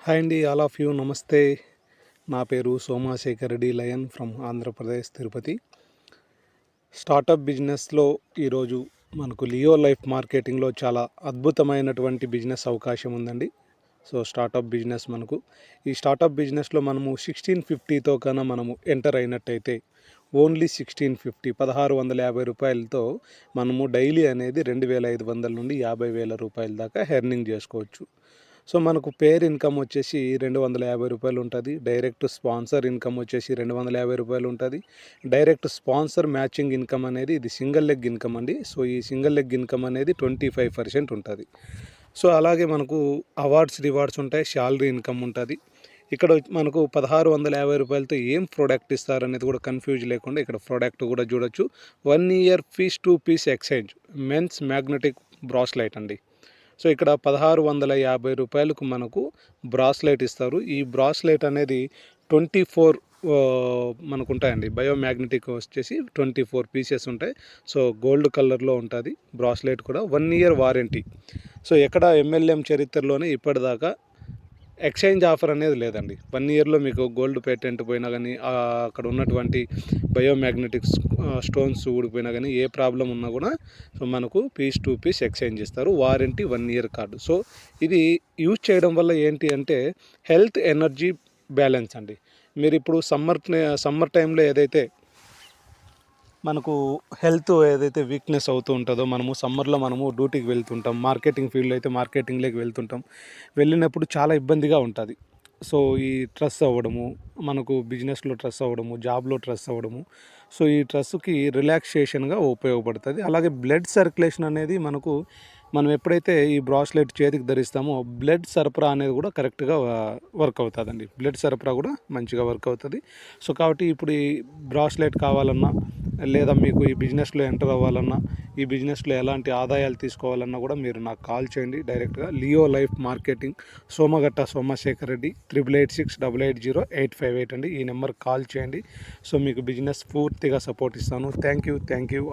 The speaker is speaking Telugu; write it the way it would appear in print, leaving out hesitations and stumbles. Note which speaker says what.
Speaker 1: హాయ్ అండి, ఆల్ ఆఫ్ యూ నమస్తే. నా పేరు సోమాశేఖర్ Reddy lion from Andhra Pradesh Tirupati. Startup బిజినెస్లో ఈరోజు మనకు లియో లైఫ్ మార్కెటింగ్లో చాలా అద్భుతమైనటువంటి బిజినెస్ అవకాశం ఉందండి. సో స్టార్టప్ బిజినెస్ ఈ స్టార్టప్ బిజినెస్లో మనము 1650తో కన్నా మనము ఎంటర్ అయినట్టయితే ఓన్లీ 1650 1650 రూపాయలతో మనము డైలీ అనేది 2500 నుండి 50,000 రూపాయల దాకా ఎర్నింగ్ చేసుకోవచ్చు. సో మనకు పేర్ ఇన్కమ్ వచ్చేసి 250 రూపాయలు ఉంటుంది. డైరెక్ట్ స్పాన్సర్ ఇన్కమ్ వచ్చేసి 250 రూపాయలు ఉంటుంది. డైరెక్ట్ స్పాన్సర్ మ్యాచింగ్ ఇన్కమ్ అనేది ఇది సింగిల్ లెగ్ ఇన్కమ్ అండి. సో ఈ సింగిల్ లెగ్ ఇన్కమ్ అనేది 25% ఉంటుంది. సో అలాగే మనకు అవార్డ్స్ రివార్డ్స్ ఉంటాయి, శాలరీ ఇన్కమ్ ఉంటుంది. ఇక్కడ మనకు 1650 రూపాయలతో ఏం ప్రోడక్ట్ ఇస్తారనేది కూడా కన్ఫ్యూజ్ లేకుండా ఇక్కడ ప్రోడక్ట్ కూడా చూడొచ్చు. 1 year piece to piece exchange men's magnetic bracelet అండి. సో ఇక్కడ 1650 రూపాయలకు మనకు బ్రాస్లైట్ ఇస్తారు. ఈ బ్రాస్లైట్ అనేది 24 మనకు ఉంటాయండి. బయోమ్యాగ్నెటిక్ వచ్చేసి 24 పీసెస్ ఉంటాయి. సో గోల్డ్ కలర్లో ఉంటుంది బ్రాస్లైట్ కూడా. 1 ఇయర్ వారంటీ. సో ఎక్కడ MLM చరిత్రలోనే ఇప్పటిదాకా ఎక్స్చేంజ్ ఆఫర్ అనేది లేదండి. 1 ఇయర్లో మీకు గోల్డ్ పేటెంట్ పోయినా కానీ, అక్కడ ఉన్నటువంటి బయోమ్యాగ్నెటిక్ స్టోన్స్ ఊడిపోయినా కానీ, ఏ ప్రాబ్లం ఉన్నా కూడా సో మనకు పీస్ టు పీస్ ఎక్స్చేంజ్ ఇస్తారు. Warranty 1 year card. సో ఇది యూజ్ చేయడం వల్ల ఏంటి అంటే హెల్త్ ఎనర్జీ బ్యాలెన్స్ అండి. మీరు ఇప్పుడు సమ్మర్ టైంలో ఏదైతే మనకు హెల్త్ ఏదైతే వీక్నెస్ అవుతూ ఉంటుందో, మనము సమ్మర్లో మనము డ్యూటీకి వెళ్తుంటాం, మార్కెటింగ్ ఫీల్డ్లో అయితే మార్కెటింగ్లోకి వెళ్తుంటాం. వెళ్ళినప్పుడు చాలా ఇబ్బందిగా ఉంటుంది. సో ఈ స్ట్రెస్ అవ్వడము, మనకు బిజినెస్లో స్ట్రెస్ అవ్వడము, జాబ్లో స్ట్రెస్ అవ్వడము. సో ఈ స్ట్రెస్కి రిలాక్సేషన్గా ఉపయోగపడుతుంది. అలాగే బ్లడ్ సర్క్యులేషన్ అనేది మనం ఎప్పుడైతే ఈ బ్రాస్లెట్ చేతికి ధరిస్తామో బ్లడ్ సరఫరా అనేది కూడా కరెక్ట్గా వర్క్ అవుతుందండి. బ్లడ్ సరఫరా కూడా మంచిగా వర్క్ అవుతుంది. సో కాబట్టి ఇప్పుడు ఈ బ్రాస్లెట్ కావాలన్నా, లేదా మీకు ఈ బిజినెస్లో ఎంటర్ అవ్వాలన్నా, ఈ బిజినెస్లో ఎలాంటి ఆదాయాలు తీసుకోవాలన్నా కూడా మీరు నాకు కాల్ చేయండి డైరెక్ట్గా. లియో లైఫ్ మార్కెటింగ్, సోమగట్ట సోమశేఖర్ రెడ్డి, 8886880858 అండి. ఈ నెంబర్కి కాల్ చేయండి. సో మీకు బిజినెస్ పూర్తిగా సపోర్ట్ ఇస్తాను. Thank you.